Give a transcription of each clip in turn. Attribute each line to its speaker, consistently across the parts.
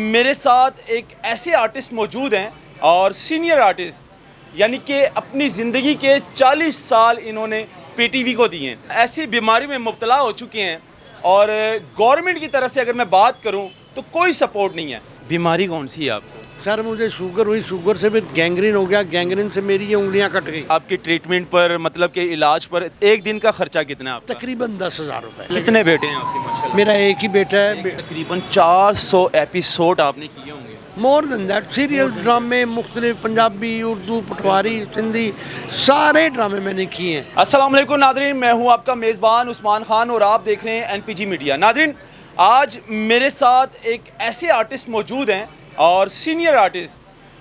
Speaker 1: मेरे साथ एक ऐसे आर्टिस्ट मौजूद हैं और सीनियर आर्टिस्ट, यानी कि अपनी ज़िंदगी के 40 साल इन्होंने पीटीवी को दिए हैं। ऐसी बीमारी में मुब्तला हो चुके हैं और गवर्नमेंट की तरफ से अगर मैं बात करूं तो कोई सपोर्ट नहीं है। बीमारी कौन सी है आपको?
Speaker 2: सर मुझे शुगर हुई, शुगर से फिर गैंग्रीन हो गया, गैंग्रीन से मेरी ये उंगलियां कट गई।
Speaker 1: आपके ट्रीटमेंट पर मतलब के इलाज पर एक दिन का खर्चा कितना है आपका?
Speaker 2: तकरीबन 10,000 रुपए।
Speaker 1: कितने बेटे हैं आपके माशाल्लाह?
Speaker 2: मेरा एक ही बेटा है।
Speaker 1: तकरीबन 400 एपिसोड आपने किए होंगे।
Speaker 2: मोर देन दैट, सीरियल ड्रामे मुख्तलिफ, पंजाबी, उर्दू, पटवारी, सिंधी, सारे ड्रामे मैंने किए हैं।
Speaker 1: अस्सलाम वालेकुम नाज़रीन, मैं हूं आपका मेज़बान उस्मान खान और आप देख रहे हैं एनपीजी मीडिया। नाज़रीन, आज मेरे साथ एक ऐसे आर्टिस्ट मौजूद हैं और सीनियर आर्टिस्ट,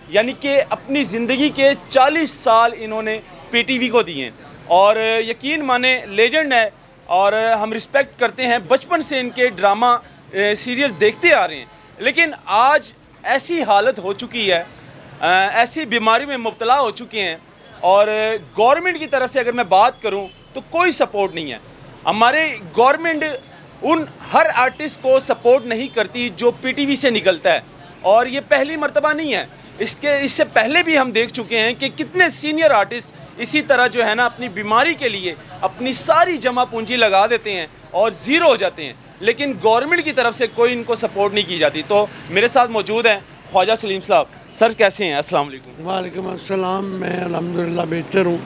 Speaker 1: यानी कि अपनी ज़िंदगी के 40 साल इन्होंने पीटीवी को दिए हैं और यकीन माने लेजेंड है और हम रिस्पेक्ट करते हैं। बचपन से इनके ड्रामा सीरियल देखते आ रहे हैं, लेकिन आज ऐसी हालत हो चुकी है, ऐसी बीमारी में मुब्तला हो चुके हैं और गवर्नमेंट की तरफ से अगर मैं बात करूं तो कोई सपोर्ट नहीं है। हमारे गवर्नमेंट उन हर आर्टिस्ट को सपोर्ट नहीं करती जो पीटीवी से निकलता है और ये पहली मर्तबा नहीं है। इससे पहले भी हम देख चुके हैं कि कितने सीनियर आर्टिस्ट इसी तरह जो है ना अपनी बीमारी के लिए अपनी सारी जमा पूंजी लगा देते हैं और ज़ीरो हो जाते हैं, लेकिन गवर्नमेंट की तरफ से कोई इनको सपोर्ट नहीं की जाती। तो मेरे साथ मौजूद हैं ख्वाजा सलीम साहब। सर कैसे हैं? अस्सलाम वालेकुम।
Speaker 2: वालेकुम अस्सलाम। मैं अल्हम्दुलिल्लाह बेहतर हूँ।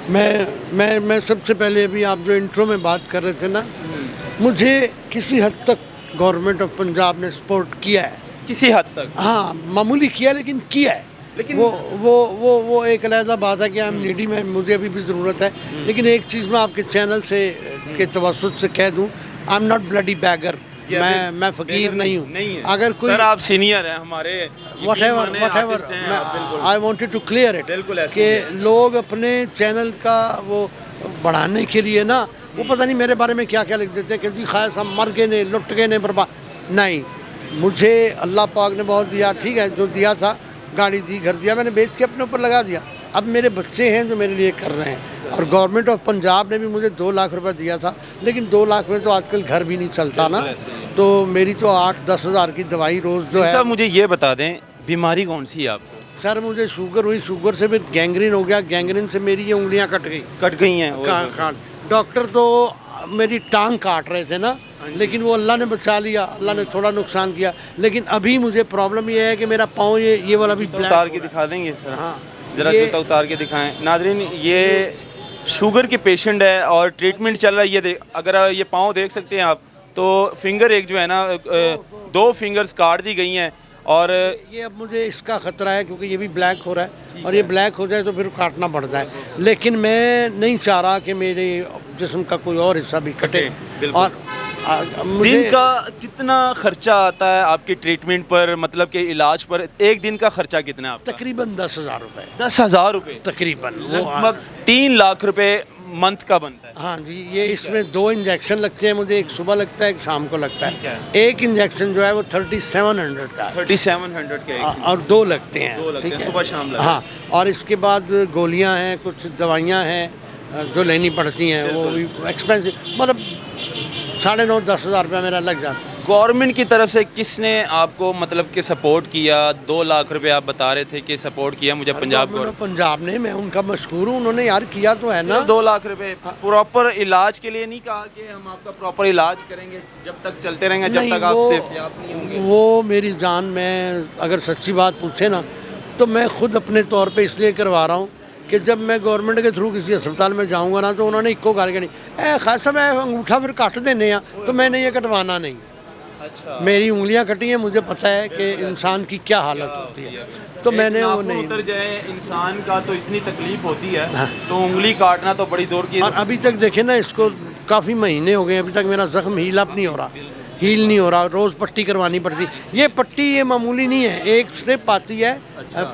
Speaker 2: मैं सबसे पहले अभी आप जो इंट्रो में बात कर रहे थे ना, मुझे किसी हद तक गवर्नमेंट ऑफ पंजाब ने सपोर्ट किया है।
Speaker 1: किसी हद तक?
Speaker 2: हाँ, मामूली किया लेकिन किया है।
Speaker 1: लेकिन
Speaker 2: वो एक अलहदा बात है कि हम नीडी में मुझे अभी भी ज़रूरत है। लेकिन एक चीज़ मैं आपके चैनल से के तवस्सुत से कह दूँ, I am not bloody beggar. मैं फ़कीर नहीं हूँ। अगर कोई
Speaker 1: सर आप सीनियर हैं हमारे,
Speaker 2: whatever, I wanted to clear it कि लोग अपने चैनल का वो बढ़ाने के लिए ना, वो पता नहीं मेरे बारे में क्या क्या लिख देते हैं कि जी खाया हम मर गए ने, लुट गए ने, बर्बाद। नहीं, मुझे अल्लाह पाक ने बहुत दिया, ठीक है, जो दिया था, गाड़ी दी, घर दिया, मैंने बेच के अपने ऊपर लगा दिया। अब मेरे बच्चे हैं जो मेरे लिए कर रहे हैं और गवर्नमेंट ऑफ पंजाब ने भी मुझे 2 लाख रुपए दिया था, लेकिन 2 लाख में तो आजकल घर भी नहीं चलता ना, तो मेरी तो 8-10 हज़ार की दवाई रोज़ जो है।
Speaker 1: सर मुझे ये बता दें, बीमारी कौन सी है आपको?
Speaker 2: सर मुझे शुगर हुई, शुगर से फिर गैंग्रीन हो गया, गैंग्रीन से मेरी ये उंगलियां कट गई हैं। डॉक्टर तो मेरी टांग काट रहे थे ना, लेकिन वो अल्लाह ने बचा लिया, अल्लाह ने थोड़ा नुकसान किया। लेकिन अभी मुझे प्रॉब्लम ये है कि मेरा पाँव ये वाला भी
Speaker 1: उतार के दिखा देंगे सर?
Speaker 2: हाँ,
Speaker 1: ज़रा जूता उतार के दिखाएं। नाज़रीन, ये शुगर के पेशेंट है और ट्रीटमेंट चल रहा है। ये अगर ये पाँव देख सकते हैं आप, तो फिंगर एक जो है ना 2 फिंगर्स काट दी गई हैं और
Speaker 2: ये अब मुझे इसका ख़तरा है क्योंकि ये भी ब्लैक हो रहा है और ये ब्लैक हो जाए तो फिर काटना पड़ता है। लेकिन मैं नहीं चाह रहा कि मेरे जिस्म का कोई और हिस्सा भी कटे। और
Speaker 1: दिन का कितना खर्चा आता है आपके ट्रीटमेंट पर, मतलब के इलाज पर? एक दिन का खर्चा कितना है आपका?
Speaker 2: तकरीबन 10,000 रुपए।
Speaker 1: 10,000 रुपए?
Speaker 2: तकरीबन
Speaker 1: लगभग 3 लाख रुपए मंथ का बनता है।
Speaker 2: हाँ जी, ये इसमें 2 इंजेक्शन लगते हैं मुझे, एक सुबह लगता है, एक शाम को लगता है। एक इंजेक्शन जो है वो 3700 का है।
Speaker 1: 3700 के
Speaker 2: और 2 लगते हैं, ठीक है,
Speaker 1: सुबह शाम लगते हैं।
Speaker 2: हाँ, और इसके बाद गोलियां हैं, कुछ दवाइयां हैं जो लेनी पड़ती हैं, वो भी एक्सपेंसिव, मतलब 9,5-10 हज़ार रुपया मेरा लग जाता है।
Speaker 1: गवर्नमेंट की तरफ से किसने आपको मतलब कि सपोर्ट किया? 2 लाख रुपए आप बता रहे थे कि सपोर्ट किया मुझे
Speaker 2: पंजाब ने, मैं उनका मशहूर हूँ, उन्होंने यार किया तो है ना।
Speaker 1: 2 लाख रुपए प्रॉपर इलाज के लिए नहीं कहा कि हम आपका प्रॉपर इलाज करेंगे, जब तक चलते रहेंगे, जब तक आप सेहतयाब नहीं होंगे?
Speaker 2: वो मेरी जान, मैं अगर सच्ची बात पूछे ना तो मैं खुद अपने तौर पे इसलिए करवा रहा हूँ कि जब मैं गवर्नमेंट के थ्रू किसी अस्पताल में जाऊँगा ना, तो उन्होंने इक्को गाल के नहीं, खास साहब अंगूठा फिर काट देने हैं, तो मैंने ये कटवाना नहीं।
Speaker 1: अच्छा,
Speaker 2: मेरी उंगलियां कटी हैं, मुझे पता है कि इंसान की क्या हालत होती है, तो मैंने वो नहीं।
Speaker 1: उतर जाए इंसान का तो इतनी तकलीफ होती है। हाँ। तो उंगली काटना तो बड़ी दूर की।
Speaker 2: और अभी तक देखे ना, इसको काफ़ी महीने हो गए, अभी तक मेरा जख्म हील अप नहीं हो रहा, रोज़ पट्टी करवानी पड़ती। ये पट्टी ये मामूली नहीं है, एक स्ट्रिप आती है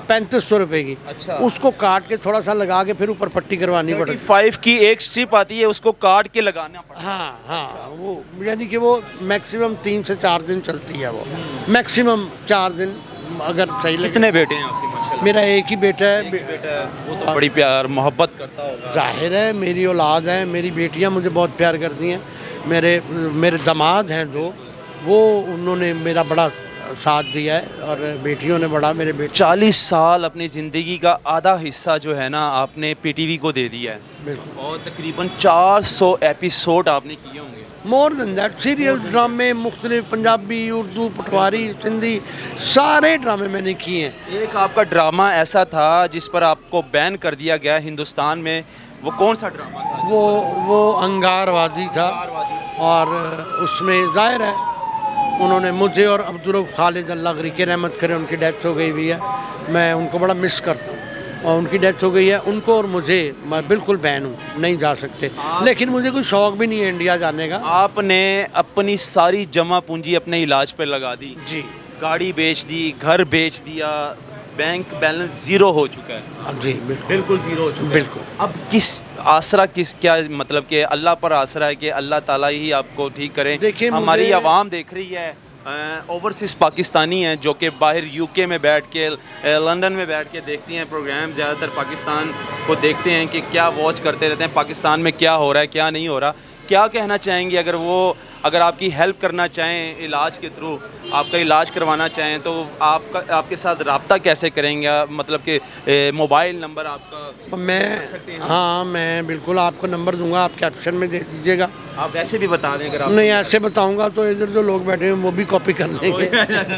Speaker 2: 3500 रुपए की।
Speaker 1: अच्छा।
Speaker 2: उसको काट के थोड़ा सा लगा के फिर ऊपर पट्टी करवानी पड़ती है।
Speaker 1: 5 की एक स्ट्रिप आती है, उसको काट के लगाना पड़ता है।
Speaker 2: हाँ हाँ। अच्छा। वो यानी कि वो मैक्सिमम 3 से 4 दिन चलती है, वो मैक्सिमम 4 दिन अगर सही लगे।
Speaker 1: कितने बेटे हैं आपके माशाल्लाह?
Speaker 2: मेरा एक ही बेटा है।
Speaker 1: वो तो बड़ी प्यार मोहब्बत करता होगा।
Speaker 2: जाहिर है, मेरी औलाद है, मेरी बेटियां मुझे बहुत प्यार करती हैं। मेरे दामाद हैं 2, वो उन्होंने मेरा बड़ा साथ दिया है और बेटियों ने बड़ा, मेरे बेटे
Speaker 1: 40 साल अपनी ज़िंदगी का आधा हिस्सा जो है ना आपने पीटीवी को दे दिया है
Speaker 2: बिल्कुल,
Speaker 1: और तकरीबन 400 एपिसोड आपने किए होंगे।
Speaker 2: मोर देन दैट, सीरियल ड्रामे मुख्तलिफ, पंजाबी, उर्दू, पटवारी, सिंधी, सारे ड्रामे मैंने किए हैं।
Speaker 1: एक आपका ड्रामा ऐसा था जिस पर आपको बैन कर दिया गया हिंदुस्तान में, वो कौन सा ड्रामा था?
Speaker 2: वो अंगारवादी था और उसमें जाहिर है उन्होंने मुझे और अब्दुल खालिद अल्लाह गरी के रहमत करे, उनकी डेथ हो गई भी है, मैं उनको बड़ा मिस करता हूँ और उनकी डेथ हो गई है, उनको और मुझे मैं बिल्कुल बैन हूँ, नहीं जा सकते। लेकिन मुझे कोई शौक़ भी नहीं है इंडिया जाने का।
Speaker 1: आपने अपनी सारी जमा पूंजी अपने इलाज पे लगा दी
Speaker 2: जी
Speaker 1: गाड़ी बेच दी, घर बेच दिया, बैंक बैलेंस ज़ीरो हो चुका है।
Speaker 2: हाँ जी, बिल्कुल
Speaker 1: बिल्कुल ज़ीरो हो चुका है।
Speaker 2: बिल्कुल।
Speaker 1: अब किस आसरा, किस क्या मतलब कि अल्लाह पर आसरा है कि अल्लाह ताला ही आपको ठीक करे।
Speaker 2: देखिए,
Speaker 1: हमारी
Speaker 2: मुझे-
Speaker 1: आवाम देख रही है, ओवरसीज़ पाकिस्तानी हैं जो कि बाहर यूके में बैठ के, लंदन में बैठ के देखती हैं प्रोग्राम, ज़्यादातर पाकिस्तान को देखते हैं कि क्या वॉच करते रहते हैं, पाकिस्तान में क्या हो रहा है क्या नहीं हो रहा। क्या कहना चाहेंगे अगर आपकी हेल्प करना चाहें इलाज के थ्रू, आपका इलाज करवाना चाहें तो आपके साथ रब्ता कैसे करेंगे? मतलब कि मोबाइल नंबर आपका
Speaker 2: मैं, हाँ मैं बिल्कुल आपको नंबर दूंगा, आप कैप्शन में दे दीजिएगा।
Speaker 1: आप वैसे भी बता दें अगर आप
Speaker 2: नहीं, ऐसे बताऊंगा तो इधर जो लोग बैठे हैं वो भी कॉपी कर देंगे।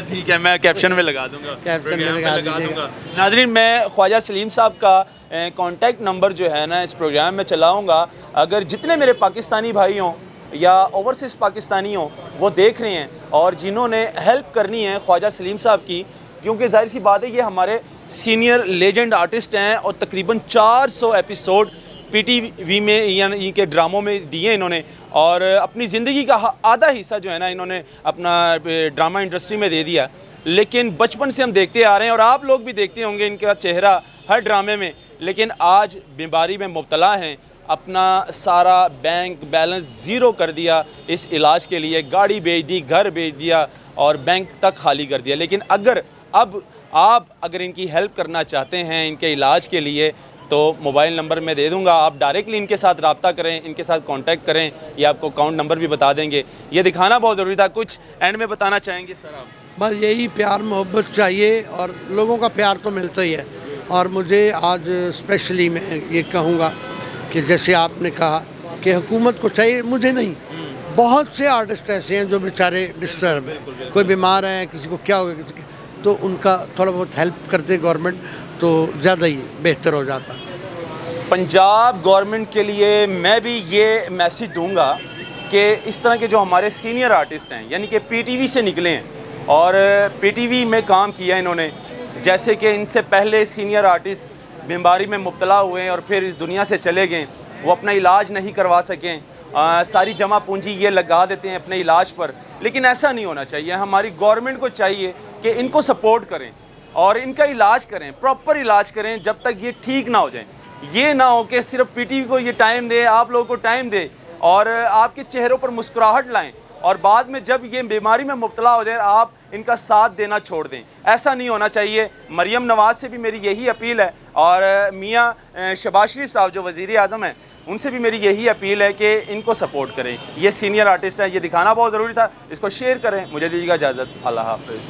Speaker 1: ठीक है, मैं कैप्शन में लगा दूंगा,
Speaker 2: कैप्शन में
Speaker 1: प्रोग्राम
Speaker 2: लगा दीजिएगा।
Speaker 1: नाज़रीन, मैं ख्वाजा सलीम साहब का कॉन्टैक्ट नंबर जो है ना इस प्रोग्राम में चलाऊँगा। अगर जितने मेरे पाकिस्तानी भाई हों या ओवरसीज़ पाकिस्तानी हों वो देख रहे हैं और जिन्होंने हेल्प करनी है ख्वाजा सलीम साहब की, क्योंकि जाहिर सी बात है ये हमारे सीनियर लेजेंड आर्टिस्ट हैं और तकरीबन 400 एपिसोड पीटीवी में यानी के ड्रामों में दिए इन्होंने और अपनी ज़िंदगी का आधा हिस्सा जो है ना इन्होंने अपना ड्रामा इंडस्ट्री में दे दिया। लेकिन बचपन से हम देखते आ रहे हैं और आप लोग भी देखते होंगे इनका चेहरा हर ड्रामे में, लेकिन आज बीमारी में मुब्तला हैं, अपना सारा बैंक बैलेंस ज़ीरो कर दिया इस इलाज के लिए, गाड़ी बेच दी, घर बेच दिया और बैंक तक खाली कर दिया। लेकिन अगर अगर इनकी हेल्प करना चाहते हैं इनके इलाज के लिए तो मोबाइल नंबर मैं दे दूंगा, आप डायरेक्टली इनके साथ रब्ता करें, इनके साथ कांटेक्ट करें, या आपको अकाउंट नंबर भी बता देंगे। ये दिखाना बहुत ज़रूरी था। कुछ एंड में बताना चाहेंगे सर आप?
Speaker 2: बस यही, प्यार मोहब्बत चाहिए और लोगों का प्यार तो मिलता ही है। और मुझे आज स्पेशली मैं ये कहूँगा कि जैसे आपने कहा कि हुकूमत को चाहिए, मुझे नहीं, बहुत से आर्टिस्ट ऐसे हैं जो बेचारे डिस्टर्ब हैं, कोई बीमार है, किसी को क्या हो गया, तो उनका थोड़ा बहुत हेल्प करते गवर्नमेंट तो ज़्यादा ही बेहतर हो जाता।
Speaker 1: पंजाब गवर्नमेंट के लिए मैं भी ये मैसेज दूंगा कि इस तरह के जो हमारे सीनियर आर्टिस्ट हैं यानी कि पीटीवी से निकले हैं और पीटीवी में काम किया इन्होंने, जैसे कि इनसे पहले सीनियर आर्टिस्ट बीमारी में मुब्तला हुए और फिर इस दुनिया से चले गए, वो अपना इलाज नहीं करवा सकें, सारी जमा पूंजी ये लगा देते हैं अपने इलाज पर। लेकिन ऐसा नहीं होना चाहिए। हमारी गवर्नमेंट को चाहिए कि इनको सपोर्ट करें और इनका इलाज करें, प्रॉपर इलाज करें जब तक ये ठीक ना हो जाएं। ये ना हो कि सिर्फ पीटीवी को ये टाइम दे, आप लोगों को टाइम दे और आपके चेहरों पर मुस्कुराहट लाएं और बाद में जब ये बीमारी में मुब्तला हो जाए आप इनका साथ देना छोड़ दें। ऐसा नहीं होना चाहिए। मरियम नवाज़ से भी मेरी यही अपील है और मियाँ शहबाज शरीफ साहब जो वज़ीर आज़म हैं उनसे भी मेरी यही अपील है कि इनको सपोर्ट करें। ये सीनियर आर्टिस्ट हैं, ये दिखाना बहुत ज़रूरी था। इसको शेयर करें। मुझे दीजिएगा इजाज़त। अल्लाह हाफ़िज़।